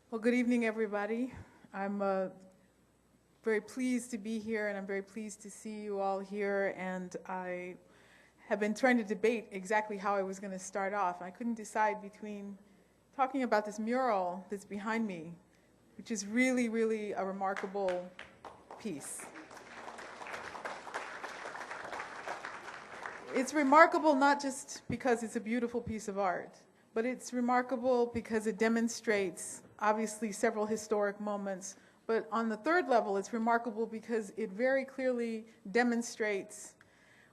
Well, good evening, everybody. I'm very pleased to be here, and I'm very pleased to see you all here. And I have been trying to debate exactly how I was going to start off. I couldn't decide between talking about this mural that's behind me, which is really, really a remarkable piece. It's remarkable not just because it's a beautiful piece of art, but it's remarkable because it demonstrates, obviously, several historic moments. But on the third level, it's remarkable because it very clearly demonstrates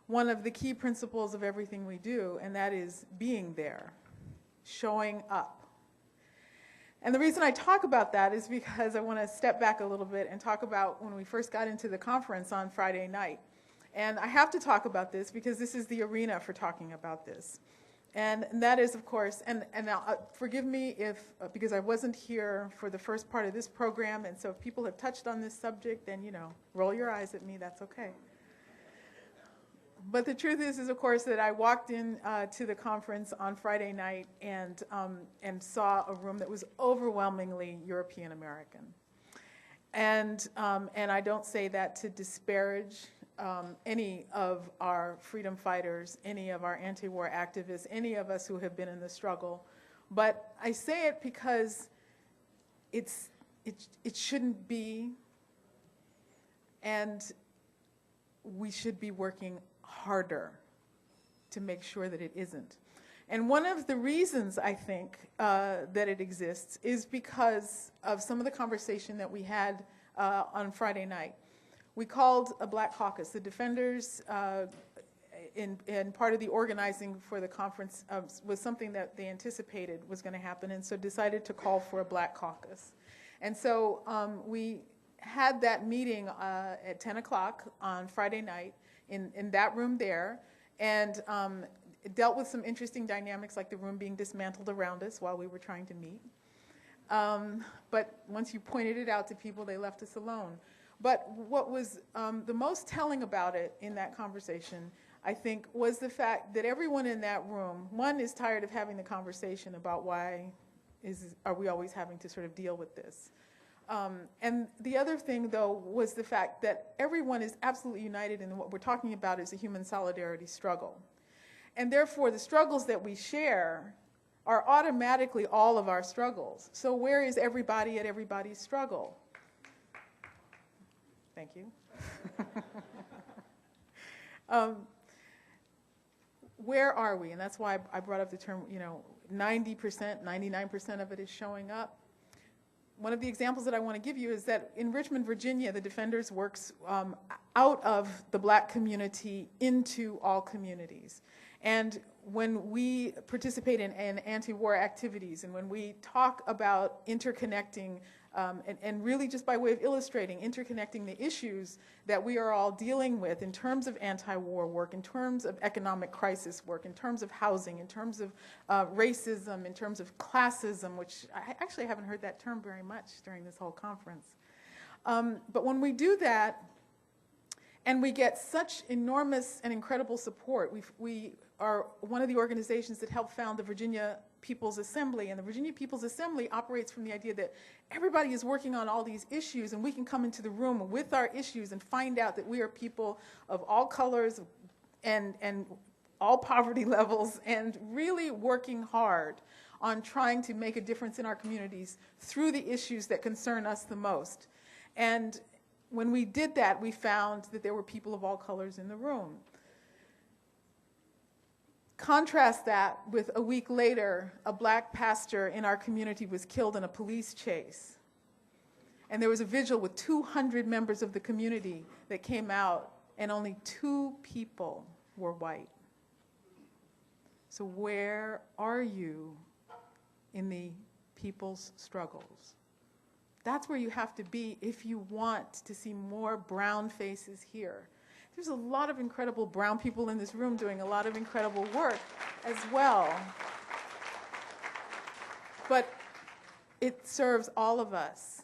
one of the key principles of everything we do, and that is being there, showing up. And the reason I talk about that is because I want to step back a little bit and talk about when we first got into the conference on Friday night. And I have to talk about this because this is the arena for talking about this. And that is, of course, and forgive me if, because I wasn't here for the first part of this program, and so if people have touched on this subject, then, roll your eyes at me, that's okay. But the truth is, of course, that I walked in to the conference on Friday night and saw a room that was overwhelmingly European American. And I don't say that to disparage any of our freedom fighters, any of our anti-war activists, any of us who have been in the struggle. But I say it because it shouldn't be, and we should be working harder to make sure that it isn't. And one of the reasons I think that it exists is because of some of the conversation that we had on Friday night. We called a Black Caucus. The defenders, in part of the organizing for the conference, was something that they anticipated was going to happen, and so decided to call for a Black Caucus. And so we had that meeting at 10 o'clock on Friday night in that room there, and it dealt with some interesting dynamics, like the room being dismantled around us while we were trying to meet. But once you pointed it out to people, they left us alone. But what was the most telling about it in that conversation, I think, was the fact that everyone in that room, one, is tired of having the conversation about why are we always having to sort of deal with this. And the other thing, though, was the fact that everyone is absolutely united in what we're talking about is a human solidarity struggle. And therefore, the struggles that we share are automatically all of our struggles. So where is everybody at everybody's struggle? Thank you. Where are we? And that's why I brought up the term, 90%, 99% of it is showing up. One of the examples that I want to give you is that in Richmond, Virginia, the Defenders works out of the Black community into all communities. And when we participate in anti-war activities, and when we talk about interconnecting, and really just by way of illustrating, interconnecting the issues that we are all dealing with in terms of anti-war work, in terms of economic crisis work, in terms of housing, in terms of racism, in terms of classism, which I actually haven't heard that term very much during this whole conference. But when we do that, and we get such enormous and incredible support, we are one of the organizations that helped found the Virginia People's Assembly, and the Virginia People's Assembly operates from the idea that everybody is working on all these issues, and we can come into the room with our issues and find out that we are people of all colors and all poverty levels, and really working hard on trying to make a difference in our communities through the issues that concern us the most. And when we did that, we found that there were people of all colors in the room. Contrast that with a week later, a Black pastor in our community was killed in a police chase. And there was a vigil with 200 members of the community that came out, and only 2 people were white. So where are you in the people's struggles? That's where you have to be if you want to see more brown faces here. There's a lot of incredible brown people in this room doing a lot of incredible work as well. But it serves all of us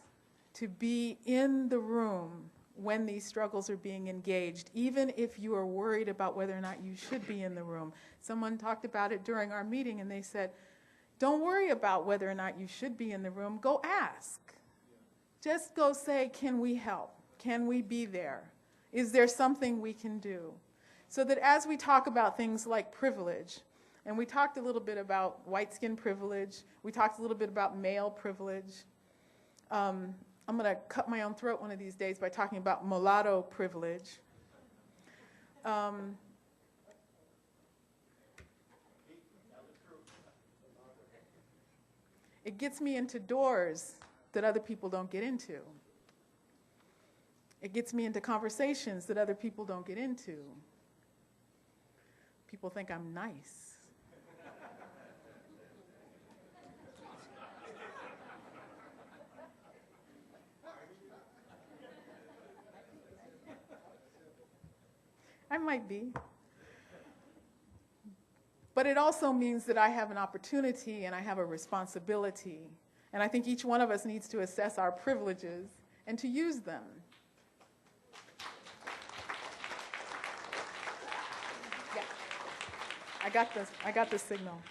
to be in the room when these struggles are being engaged, even if you are worried about whether or not you should be in the room. Someone talked about it during our meeting, and they said, Don't worry about whether or not you should be in the room. Go ask. Just go say, can we help? Can we be there? Is there something we can do? So that as we talk about things like privilege, and we talked a little bit about white skin privilege, we talked a little bit about male privilege. I'm going to cut my own throat one of these days by talking about mulatto privilege. It gets me into doors that other people don't get into. It gets me into conversations that other people don't get into. People think I'm nice. I might be. But it also means that I have an opportunity and I have a responsibility. And I think each one of us needs to assess our privileges and to use them. Yeah. I got the signal.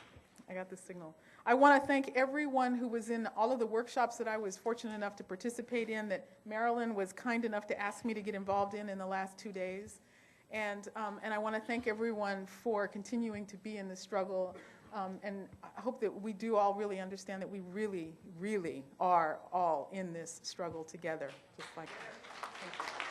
I want to thank everyone who was in all of the workshops that I was fortunate enough to participate in, that Marilyn was kind enough to ask me to get involved in the last 2 days. And I want to thank everyone for continuing to be in the struggle. And I hope that we do all really understand that we really, really are all in this struggle together, just like that. Thank you.